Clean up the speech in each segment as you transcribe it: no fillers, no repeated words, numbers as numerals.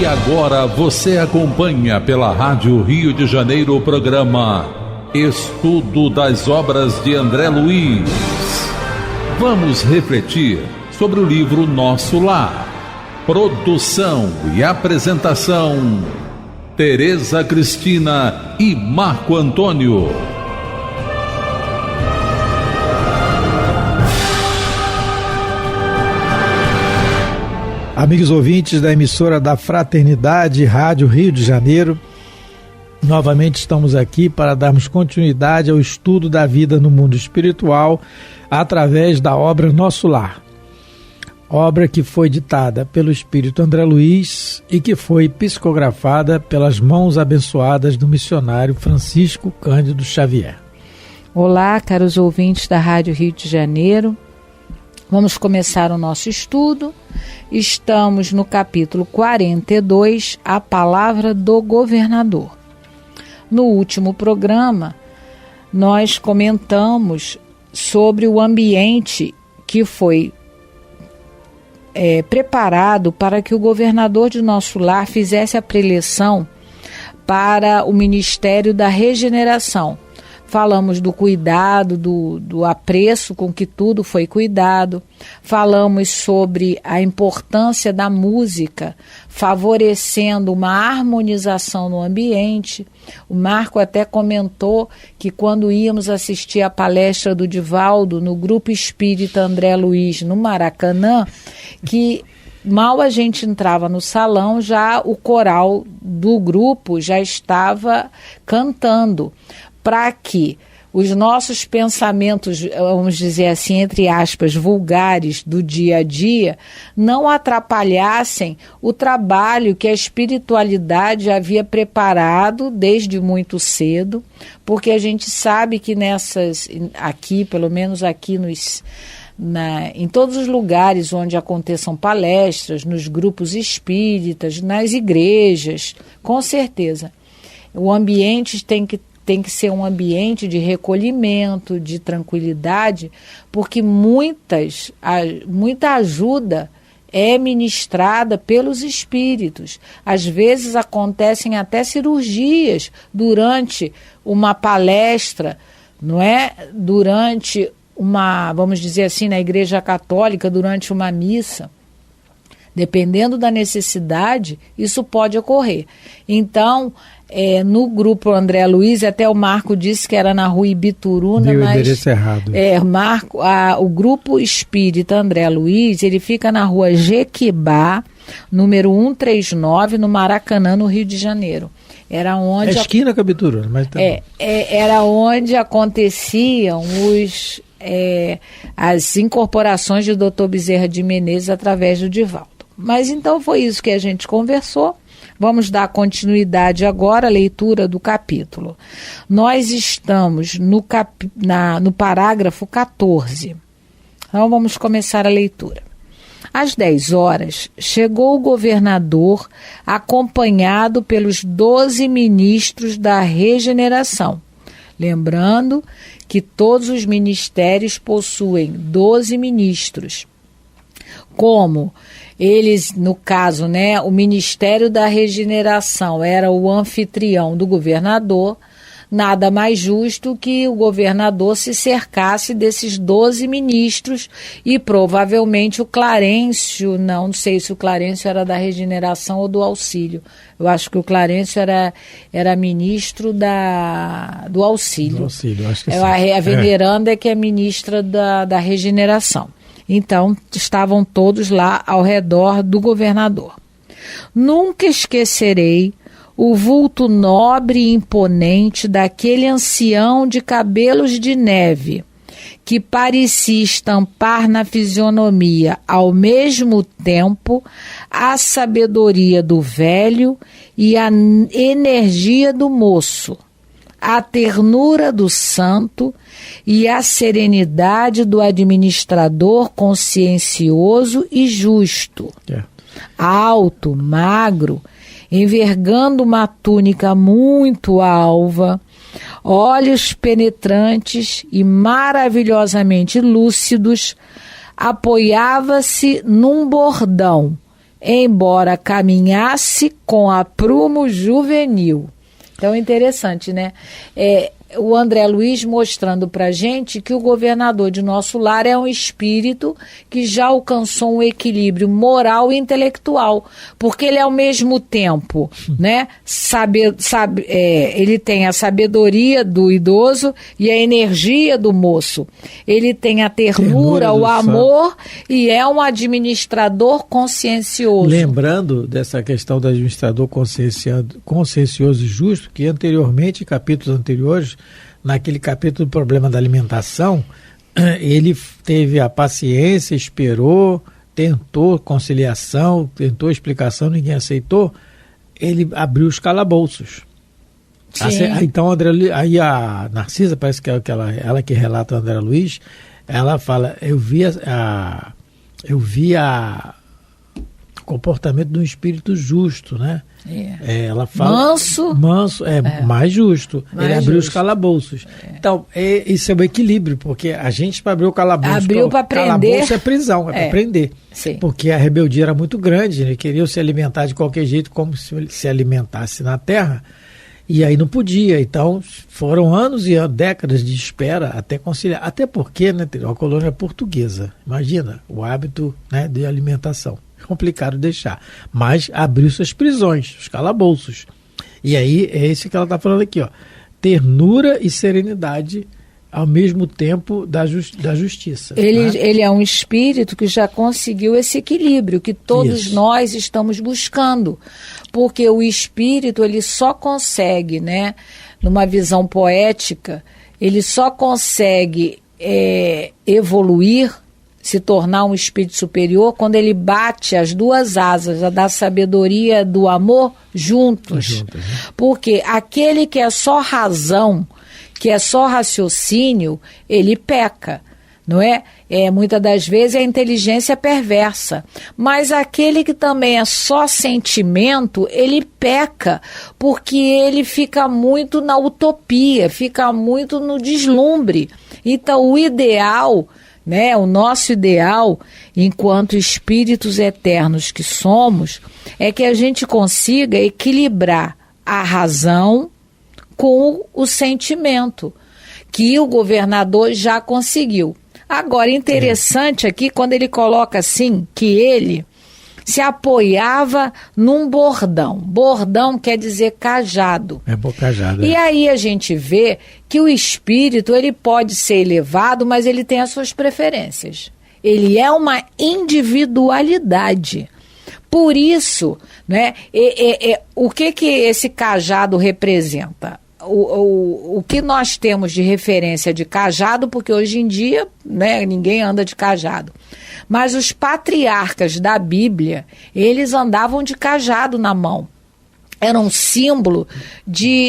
E agora você acompanha pela Rádio Rio de Janeiro o programa Estudo das Obras de André Luiz. Vamos refletir sobre o livro Nosso Lar. Produção e apresentação, Tereza Cristina e Marco Antônio. Amigos ouvintes da emissora da Fraternidade, Rádio Rio de Janeiro, novamente estamos aqui para darmos continuidade ao estudo da vida no mundo espiritual através da obra Nosso Lar. Obra que foi ditada pelo Espírito André Luiz e que foi psicografada pelas mãos abençoadas do missionário Francisco Cândido Xavier. Olá, caros ouvintes da Rádio Rio de Janeiro. Vamos começar o nosso estudo. Estamos no capítulo 42, a palavra do governador. No último programa, nós comentamos sobre o ambiente que foi preparado para que o governador de Nosso Lar fizesse a preleção para o Ministério da Regeneração. Falamos do cuidado, do apreço com que tudo foi cuidado. Falamos sobre a importância da música, favorecendo uma harmonização no ambiente. O Marco até comentou que quando íamos assistir a palestra do Divaldo no Grupo Espírita André Luiz, no Maracanã, que mal a gente entrava no salão, já o coral do grupo já estava cantando, para que os nossos pensamentos, vamos dizer assim, entre aspas, vulgares do dia a dia, não atrapalhassem o trabalho que a espiritualidade havia preparado desde muito cedo, porque a gente sabe que aqui, pelo menos aqui em todos os lugares onde aconteçam palestras, nos grupos espíritas, nas igrejas, com certeza, o ambiente tem que ser um ambiente de recolhimento, de tranquilidade, porque muita ajuda é ministrada pelos espíritos. Às vezes acontecem até cirurgias durante uma palestra, não é? Durante vamos dizer assim, na Igreja Católica, durante uma missa. Dependendo da necessidade, isso pode ocorrer. Então, no grupo André Luiz, até o Marco disse que era na rua Ibituruna, Deu mas endereço errado. O grupo Espírita André Luiz, ele fica na rua Jequibá, número 139, no Maracanã, no Rio de Janeiro. Era onde esquina com a Ibituruna, mas era onde aconteciam as incorporações de Dr. Bezerra de Menezes através do Divaldo. Mas então foi isso que a gente conversou. Vamos dar continuidade agora à leitura do capítulo. Nós estamos no parágrafo 14. Então vamos começar a leitura. Às 10 horas, chegou o governador acompanhado pelos 12 ministros da regeneração. Lembrando que todos os ministérios possuem 12 ministros. Como eles, no caso, o Ministério da Regeneração era o anfitrião do governador, nada mais justo que o governador se cercasse desses 12 ministros e provavelmente o Clarencio, não sei se o Clarencio era da Regeneração ou do Auxílio. Eu acho que o Clarencio era ministro do Auxílio. Do Auxílio, acho que sim. A veneranda é que é ministra da Regeneração. Então, estavam todos lá ao redor do governador. Nunca esquecerei o vulto nobre e imponente daquele ancião de cabelos de neve, que parecia estampar na fisionomia, ao mesmo tempo, a sabedoria do velho e a energia do moço, a ternura do santo e a serenidade do administrador consciencioso e justo. Alto, magro, envergando uma túnica muito alva, olhos penetrantes e maravilhosamente lúcidos, apoiava-se num bordão embora caminhasse com aprumo juvenil. Então, interessante, né? O André Luiz mostrando para a gente que o governador de nosso lar é um espírito que já alcançou um equilíbrio moral e intelectual, porque ele ao mesmo tempo, né, ele tem a sabedoria do idoso e a energia do moço, ele tem a ternura o amor e é um administrador consciencioso. Lembrando dessa questão do administrador consciencioso e justo, que anteriormente, em capítulos anteriores, naquele capítulo do problema da alimentação, ele teve a paciência, esperou, tentou conciliação, tentou explicação, ninguém aceitou, ele abriu os calabouços. Então, aí a Narcisa, parece que é ela que relata o André Luiz, ela fala, eu vi o comportamento de um espírito justo, né? Ela fala, manso, mais justo. Ele abriu os calabouços. Então, isso é um equilíbrio, porque a gente, para abrir o calabouço, abriu para prender. Calabouço é prisão, para prender. Sim. Porque a rebeldia era muito grande, ele queria se alimentar de qualquer jeito, como se alimentasse na terra, e aí não podia. Então, foram anos e anos, décadas de espera até conciliar. Até porque, né, a colônia portuguesa, imagina, o hábito, né, de alimentação. Complicado deixar, mas abriu suas prisões, os calabouços. E aí é isso que ela está falando aqui, ó. Ternura e serenidade ao mesmo tempo da justiça. Ele é um espírito que já conseguiu esse equilíbrio que todos nós estamos buscando, porque o espírito ele só consegue, né, numa visão poética, ele só consegue evoluir, se tornar um espírito superior, quando ele bate as duas asas, a da sabedoria e do amor, juntos. Porque aquele que é só razão, que é só raciocínio, ele peca, não é? Muitas das vezes a inteligência é perversa. Mas aquele que também é só sentimento, ele peca, porque ele fica muito na utopia, fica muito no deslumbre. Então, o ideal, né, o nosso ideal, enquanto espíritos eternos que somos, é que a gente consiga equilibrar a razão com o sentimento, que o governador já conseguiu. Agora, interessante aqui, quando ele coloca assim, que ele se apoiava num bordão. Bordão quer dizer cajado. Cajado. E aí a gente vê que o espírito, ele pode ser elevado, mas ele tem as suas preferências. Ele é uma individualidade. Por isso, né, o que esse cajado representa? O que nós temos de referência de cajado, porque hoje em dia, né, ninguém anda de cajado. Mas os patriarcas da Bíblia, eles andavam de cajado na mão. Era um símbolo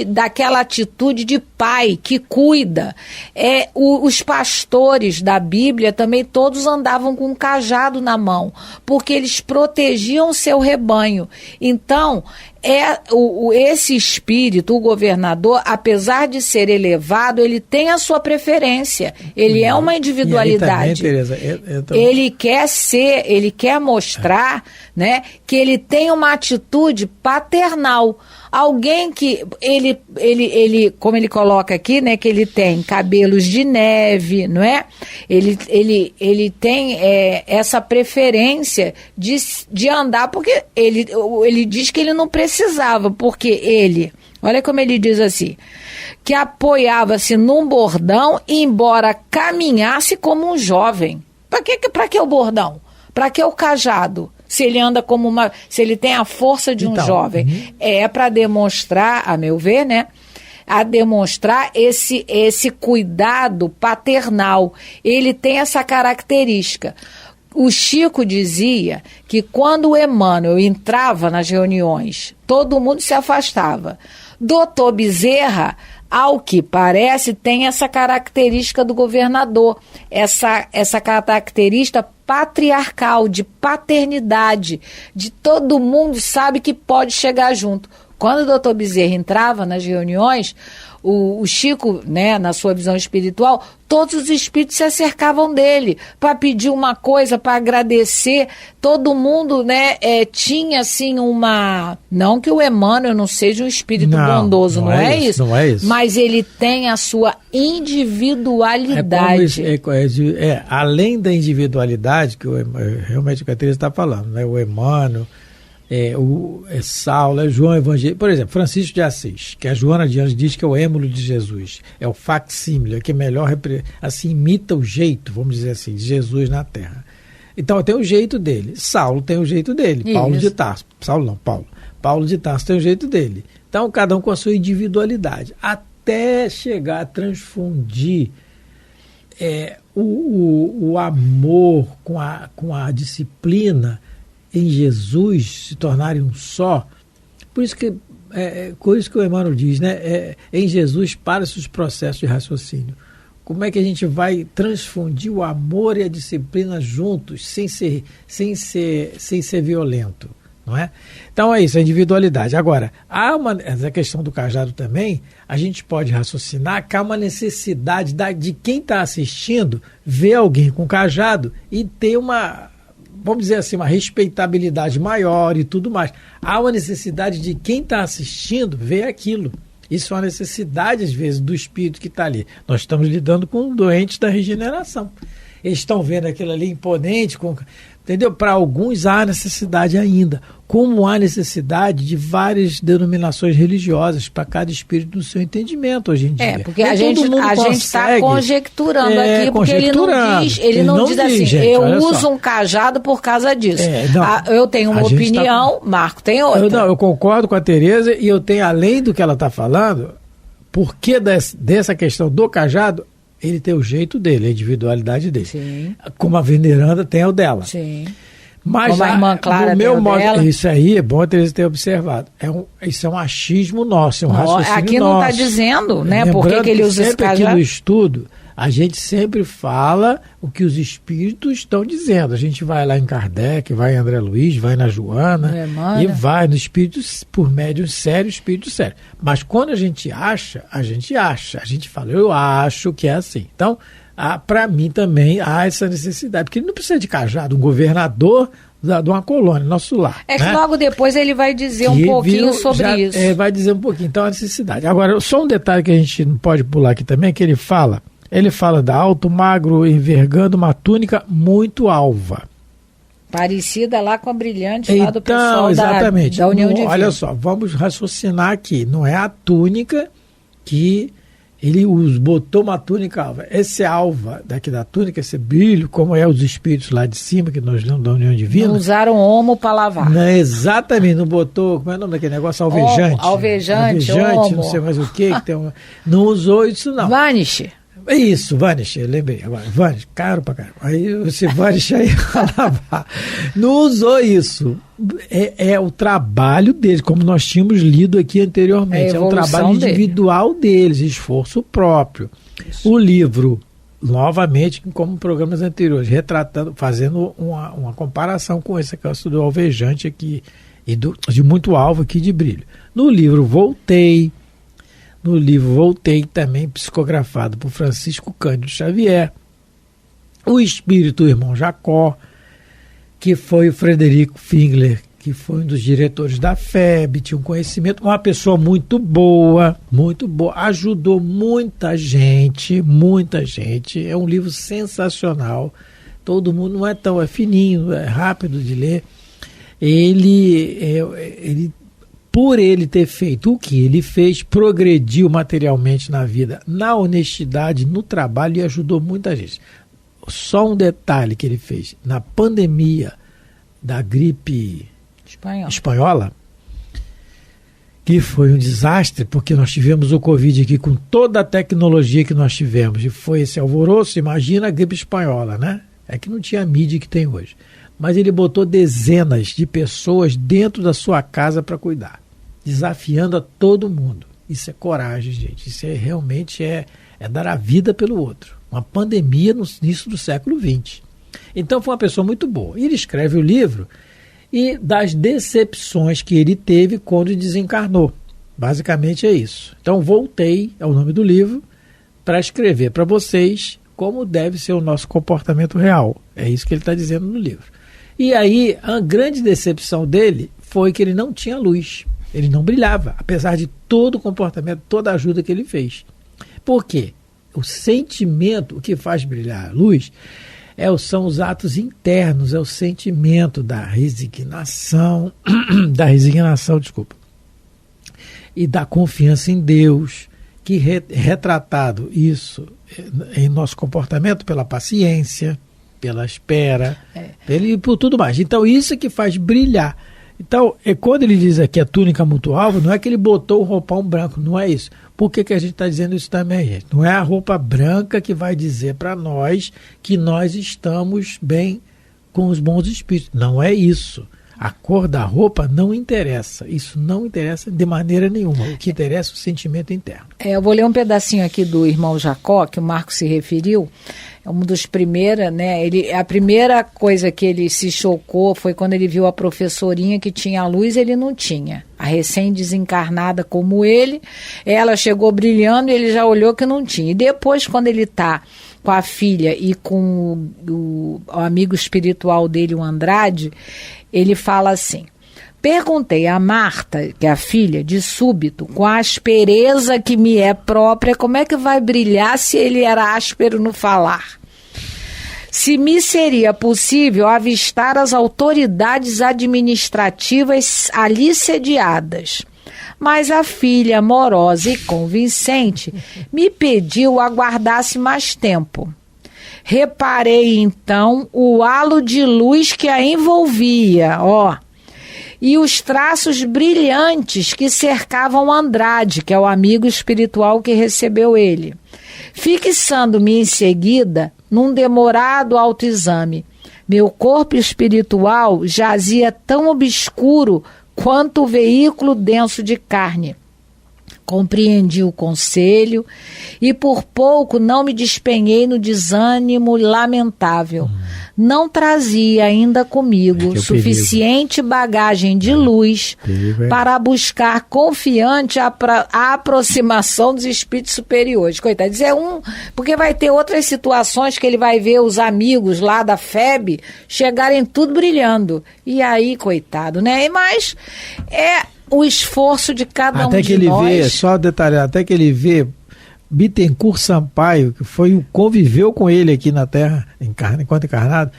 daquela atitude de pai que cuida. Os pastores da Bíblia também todos andavam com um cajado na mão, porque eles protegiam o seu rebanho. Então, esse espírito, o governador, apesar de ser elevado, ele tem a sua preferência. Ele é uma individualidade. E aí também, Tereza, ele quer mostrar, né, que ele tem uma atitude paternal. Alguém que ele como ele coloca aqui, né, que ele tem cabelos de neve, não é? Ele tem essa preferência de andar, porque ele diz que ele não precisava, porque olha como ele diz assim, que apoiava-se num bordão, embora caminhasse como um jovem. Para que o bordão? Para que o cajado? Se ele anda se ele tem a força de um jovem, é para demonstrar, a meu ver, né? A demonstrar esse cuidado paternal. Ele tem essa característica. O Chico dizia que quando o Emmanuel entrava nas reuniões, todo mundo se afastava. Doutor Bezerra, ao que parece, tem essa característica do governador, essa característica patriarcal, de paternidade, de todo mundo sabe que pode chegar junto. Quando o doutor Bezerra entrava nas reuniões, o Chico, né, na sua visão espiritual, todos os espíritos se acercavam dele para pedir uma coisa, para agradecer. Todo mundo, né, tinha assim uma... Não que o Emmanuel não seja um espírito bondoso, não é isso? Não é isso. Mas ele tem a sua individualidade. Além da individualidade, que realmente o que a Teresa está falando, né? O Emmanuel, Saulo, João Evangelista, por exemplo, Francisco de Assis, que a Joana de Anjos diz que é o émulo de Jesus, é o facsímile, que melhor assim, imita o jeito, vamos dizer assim, de Jesus na Terra. Então tem o jeito dele, Saulo tem o jeito dele, Isso. Paulo de Tarso, Paulo de Tarso tem o jeito dele. Então cada um com a sua individualidade, até chegar a transfundir o amor com a disciplina em Jesus, se tornarem um só. Por isso que o Emmanuel diz, né? Em Jesus para-se os processos de raciocínio. Como é que a gente vai transfundir o amor e a disciplina juntos, sem ser violento, não é? Então é isso, a individualidade. Agora, essa questão do cajado também, a gente pode raciocinar que há uma necessidade de quem está assistindo ver alguém com cajado e ter vamos dizer assim, uma respeitabilidade maior e tudo mais. Há uma necessidade de quem está assistindo ver aquilo. Isso é uma necessidade, às vezes, do espírito que está ali. Nós estamos lidando com doentes da regeneração. Eles estão vendo aquilo ali imponente, entendeu? Para alguns há necessidade ainda, como há necessidade de várias denominações religiosas para cada espírito no seu entendimento hoje em dia. Porque a gente está conjecturando aqui, porque ele não diz assim, gente, eu uso um cajado por causa disso. Eu tenho uma opinião, Marco tem outra. Eu concordo com a Teresa e eu tenho, além do que ela está falando, porque dessa questão do cajado, ele tem o jeito dele, a individualidade dele. Sim. Como a veneranda tem o dela. Sim. Mas como a irmã Clara no meu modo, dela. isso aí é bom a Teresa ter observado. Isso é um achismo nosso, é um raciocínio aqui nosso. Não está dizendo, né? Por que ele usa esse cajado? Sempre aqui no estudo, a gente sempre fala o que os espíritos estão dizendo. A gente vai lá em Kardec, vai em André Luiz, vai na Joana, e vai no espírito por médium sério, espírito sério. Mas quando a gente acha. A gente fala, eu acho que é assim. Então, para mim também há essa necessidade, porque ele não precisa de cajado, um governador de uma colônia, nosso lar. É que logo depois ele vai dizer um pouquinho sobre isso. Vai dizer um pouquinho, então a necessidade. Agora, só um detalhe que a gente não pode pular aqui também, é que ele fala da alto, magro, envergando uma túnica muito alva. Parecida lá com a brilhante lá do pessoal exatamente. da União Divina. Olha só, vamos raciocinar aqui. Não é a túnica que ele botou uma túnica alva. Esse alva daqui da túnica, esse brilho, como é os espíritos lá de cima, que nós lemos da União Divina. Não usaram homo para lavar. Não, exatamente, não botou, como é o nome daquele negócio? Alvejante. Alvejante, não sei mais o que tem não usou isso não. Vanish. Isso, Vanish, eu lembrei agora. Vanish, caro pra caramba. Aí esse Vanish aí não usou isso. É o trabalho deles, como nós tínhamos lido aqui anteriormente. É o trabalho individual deles, esforço próprio. Isso. O livro, novamente, como programas anteriores, retratando, fazendo uma comparação com esse caso do alvejante aqui, e de muito alvo aqui de brilho. No livro Voltei também psicografado por Francisco Cândido Xavier, o espírito do irmão Jacó, que foi o Frederico Fingler, que foi um dos diretores da FEB, tinha um conhecimento, uma pessoa muito boa, ajudou muita gente, é um livro sensacional, todo mundo não é tão, é fininho, é rápido de ler, ele por ele ter feito o que ele fez, progrediu materialmente na vida, na honestidade, no trabalho e ajudou muita gente. Só um detalhe que ele fez, na pandemia da gripe espanhola, que foi um desastre, porque nós tivemos o Covid aqui com toda a tecnologia que nós tivemos, e foi esse alvoroço, imagina a gripe espanhola, né? É que não tinha a mídia que tem hoje. Mas ele botou dezenas de pessoas dentro da sua casa para cuidar, desafiando a todo mundo. Isso é coragem, gente. Isso realmente é dar a vida pelo outro. Uma pandemia no início do século XX. Então foi uma pessoa muito boa. Ele escreve o livro e das decepções que ele teve quando desencarnou. Basicamente é isso. Então voltei ao nome do livro para escrever para vocês como deve ser o nosso comportamento real. É isso que ele está dizendo no livro. E aí a grande decepção dele foi que ele não tinha luz. Ele não brilhava, apesar de todo o comportamento, toda a ajuda que ele fez. Por quê? O sentimento, o que faz brilhar a luz, são os atos internos, é o sentimento da resignação, e da confiança em Deus, que retratado isso em nosso comportamento pela paciência, pela espera, e por tudo mais. Então isso que faz brilhar. Então, quando ele diz aqui a túnica multo-alvo, não é que ele botou o roupão branco, não é isso. Por que a gente está dizendo isso também, gente? Não é a roupa branca que vai dizer para nós que nós estamos bem com os bons espíritos. Não é isso. A cor da roupa não interessa. Isso não interessa de maneira nenhuma. O que interessa é o sentimento interno. Eu vou ler um pedacinho aqui do irmão Jacó, que o Marco se referiu. É um dos primeiros, né? A primeira coisa que ele se chocou foi quando ele viu a professorinha que tinha luz, ele não tinha. A recém-desencarnada como ele, ela chegou brilhando e ele já olhou que não tinha. E depois, quando ele está com a filha e com o amigo espiritual dele, o Andrade, ele fala assim: perguntei a Marta, que é a filha, de súbito, com a aspereza que me é própria, como é que vai brilhar se ele era áspero no falar? Se me seria possível avistar as autoridades administrativas ali sediadas. Mas a filha, amorosa e convincente, me pediu aguardasse mais tempo. Reparei, então, o halo de luz que a envolvia, e os traços brilhantes que cercavam Andrade, que é o amigo espiritual que recebeu ele. Fixando-me em seguida num demorado autoexame, meu corpo espiritual jazia tão obscuro quanto o veículo denso de carne. Compreendi o conselho e por pouco não me despenhei no desânimo lamentável. Não trazia ainda comigo suficiente bagagem de luz para buscar confiante a aproximação dos espíritos superiores. Coitado, isso porque vai ter outras situações que ele vai ver os amigos lá da FEB chegarem tudo brilhando. E aí, coitado, né? Mas o esforço de cada um de nós. Até que ele vê, só detalhar, até que ele vê Bittencourt Sampaio, que conviveu com ele aqui na Terra, enquanto encarnado,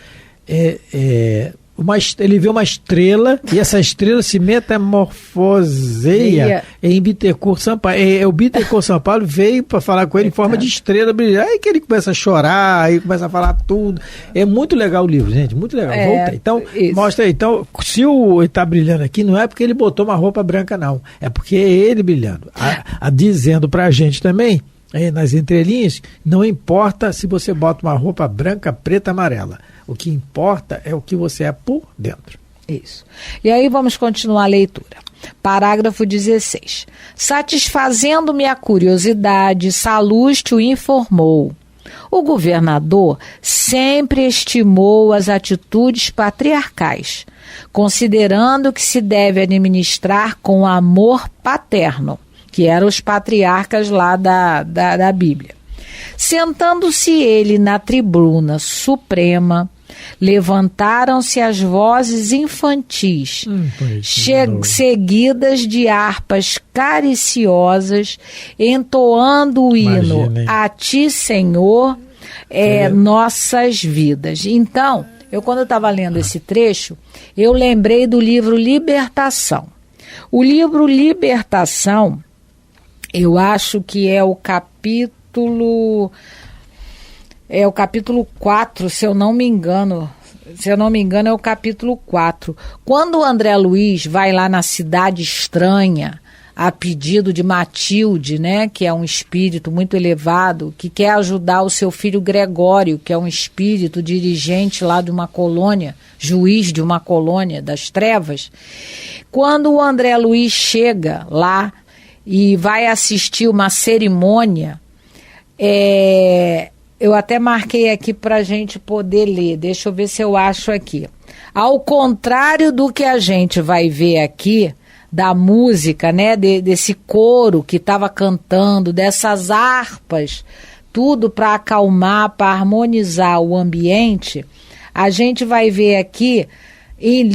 ele vê uma estrela e essa estrela se metamorfoseia em Bittencourt Sampaio. O Bittencourt Sampaio veio para falar com ele em forma de estrela brilhante. Aí que ele começa a chorar, aí começa a falar tudo. É muito legal o livro, gente, muito legal. Volta. Então, mostra aí. Então, se ele está brilhando aqui, não é porque ele botou uma roupa branca, não. É porque é ele brilhando. Dizendo para a gente também, nas entrelinhas, não importa se você bota uma roupa branca, preta, amarela. O que importa é o que você é por dentro. Isso. E aí vamos continuar a leitura. Parágrafo 16. Satisfazendo-me a curiosidade, Salustio informou: o governador sempre estimou as atitudes patriarcais, considerando que se deve administrar com amor paterno, que eram os patriarcas lá da Bíblia. Sentando-se ele na tribuna suprema, levantaram-se as vozes infantis, seguidas de harpas cariciosas, entoando o hino A Ti, Senhor, nossas vidas. Então, quando eu estava lendo esse trecho, eu lembrei do livro Libertação. O livro Libertação, eu acho que é o capítulo 4, se eu não me engano, é o capítulo 4. Quando o André Luiz vai lá na cidade estranha, a pedido de Matilde, né, que é um espírito muito elevado, que quer ajudar o seu filho Gregório, que é um espírito dirigente lá de uma colônia, juiz de uma colônia das trevas. Quando o André Luiz chega lá e vai assistir uma cerimônia, eu até marquei aqui para a gente poder ler, deixa eu ver se eu acho aqui. Ao contrário do que a gente vai ver aqui, da música, né, desse coro que estava cantando, dessas harpas, tudo para acalmar, para harmonizar o ambiente, a gente vai ver aqui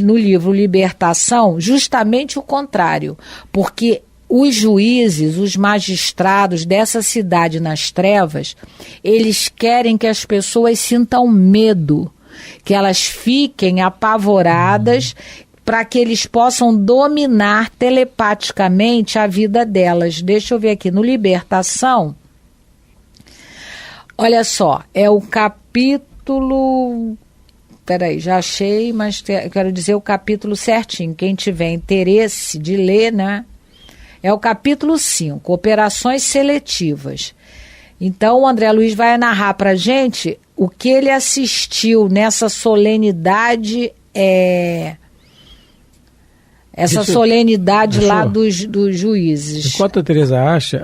no livro Libertação justamente o contrário, porque os juízes, os magistrados dessa cidade nas trevas, eles querem que as pessoas sintam medo, que elas fiquem apavoradas, para que eles possam dominar telepaticamente a vida delas. Deixa eu ver aqui, no Libertação, olha só, é o capítulo... Peraí, já achei, mas quero dizer o capítulo certinho. Quem tiver interesse de ler, né? É o capítulo 5, Operações Seletivas. Então, o André Luiz vai narrar para a gente o que ele assistiu nessa solenidade, solenidade lá dos juízes. Enquanto a Tereza acha,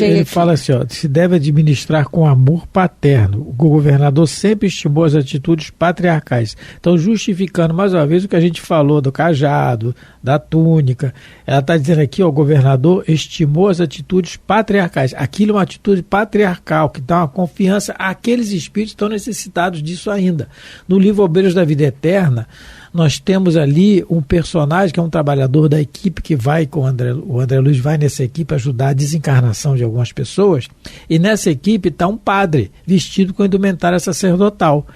ele fala assim, se deve administrar com amor paterno. O governador sempre estimou as atitudes patriarcais. Então, justificando mais uma vez o que a gente falou do cajado, da túnica, ela está dizendo aqui, o governador estimou as atitudes patriarcais. Aquilo é uma atitude patriarcal, que dá uma confiança àqueles espíritos que estão necessitados disso ainda. No livro Obreiros da Vida Eterna, nós temos ali um personagem que é um trabalhador da equipe que vai com o André Luiz vai nessa equipe ajudar a desencarnação de algumas pessoas, e nessa equipe está um padre vestido com indumentária sacerdotal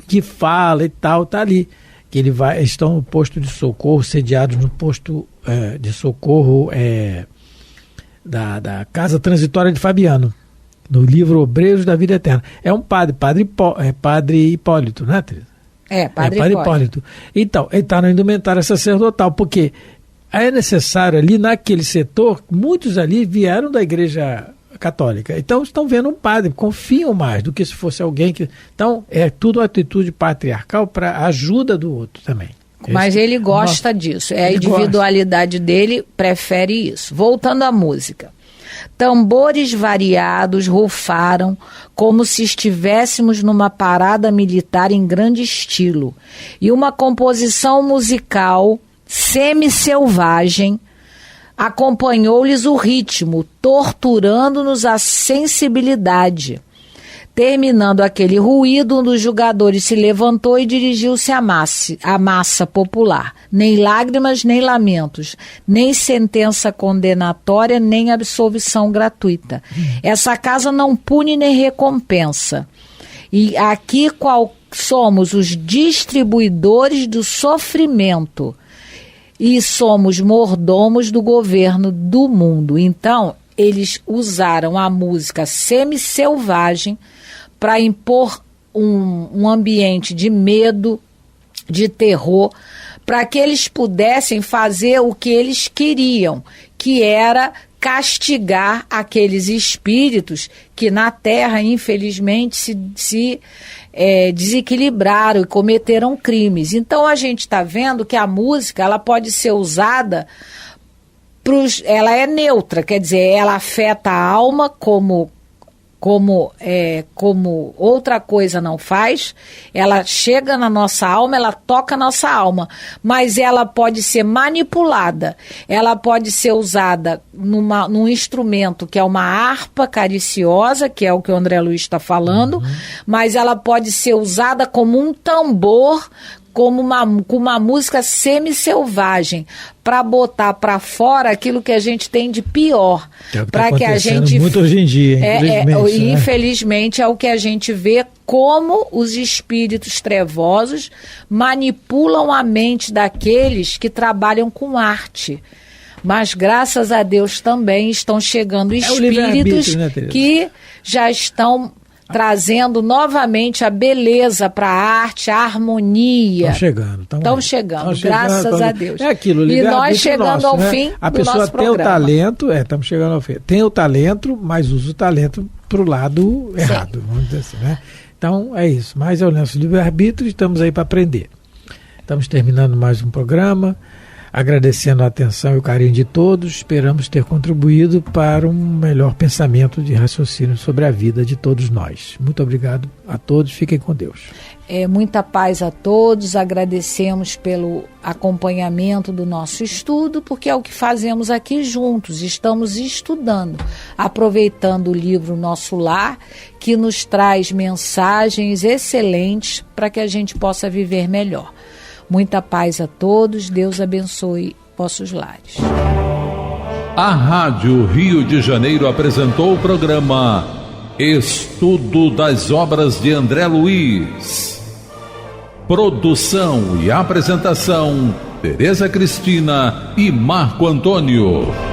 que fala e tal, está ali, que estão no posto de socorro, sediados no posto de socorro da Casa Transitória de Fabiano, no livro Obreiros da Vida Eterna. É um padre Hipólito, né, Teresa? Padre Hipólito. Então, ele está na indumentária sacerdotal, porque é necessário ali, naquele setor, muitos ali vieram da Igreja Católica. Então, estão vendo um padre, confiam mais do que se fosse alguém que... Então, é tudo atitude patriarcal para ajuda do outro também. Mas ele gosta disso, a individualidade dele prefere isso. Voltando à música. Tambores variados rufaram como se estivéssemos numa parada militar em grande estilo, e uma composição musical semi-selvagem acompanhou-lhes o ritmo, torturando-nos a sensibilidade. Terminando aquele ruído, um dos jogadores se levantou e dirigiu-se à massa popular. Nem lágrimas, nem lamentos, nem sentença condenatória, nem absolvição gratuita. Essa casa não pune nem recompensa. E aqui somos os distribuidores do sofrimento e somos mordomos do governo do mundo. Então, eles usaram a música semi-selvagem para impor um ambiente de medo, de terror, para que eles pudessem fazer o que eles queriam, que era castigar aqueles espíritos que na Terra, infelizmente, se desequilibraram e cometeram crimes. Então, a gente está vendo que a música ela pode ser usada... ela é neutra, quer dizer, ela afeta a alma como outra coisa não faz, ela chega na nossa alma, ela toca a nossa alma, mas ela pode ser manipulada, ela pode ser usada num instrumento que é uma harpa cariciosa, que é o que o André Luiz está falando, mas ela pode ser usada como um tambor, com uma música semi-selvagem, para botar para fora aquilo que a gente tem de pior. Para que a gente muito hoje em dia, infelizmente é o que a gente vê, como os espíritos trevosos manipulam a mente daqueles que trabalham com arte. Mas graças a Deus também estão chegando espíritos, né, que já estão trazendo novamente a beleza para a arte, a harmonia. Estão chegando, graças a Deus. É aquilo, e nós chegando ao fim a do pessoa nosso tem programa. O talento, estamos chegando ao fim. Tem o talento, mas usa o talento para o lado errado, vamos dizer assim, né? Então é isso. Mas é o nosso livre-arbítrio, estamos aí para aprender. Estamos terminando mais um programa. Agradecendo a atenção e o carinho de todos, esperamos ter contribuído para um melhor pensamento de raciocínio sobre a vida de todos nós. Muito obrigado a todos, fiquem com Deus. Muita paz a todos, agradecemos pelo acompanhamento do nosso estudo, porque é o que fazemos aqui juntos, estamos estudando, aproveitando o livro Nosso Lar, que nos traz mensagens excelentes para que a gente possa viver melhor. Muita paz a todos, Deus abençoe vossos lares. A Rádio Rio de Janeiro apresentou o programa Estudo das Obras de André Luiz. Produção e apresentação, Tereza Cristina e Marco Antônio.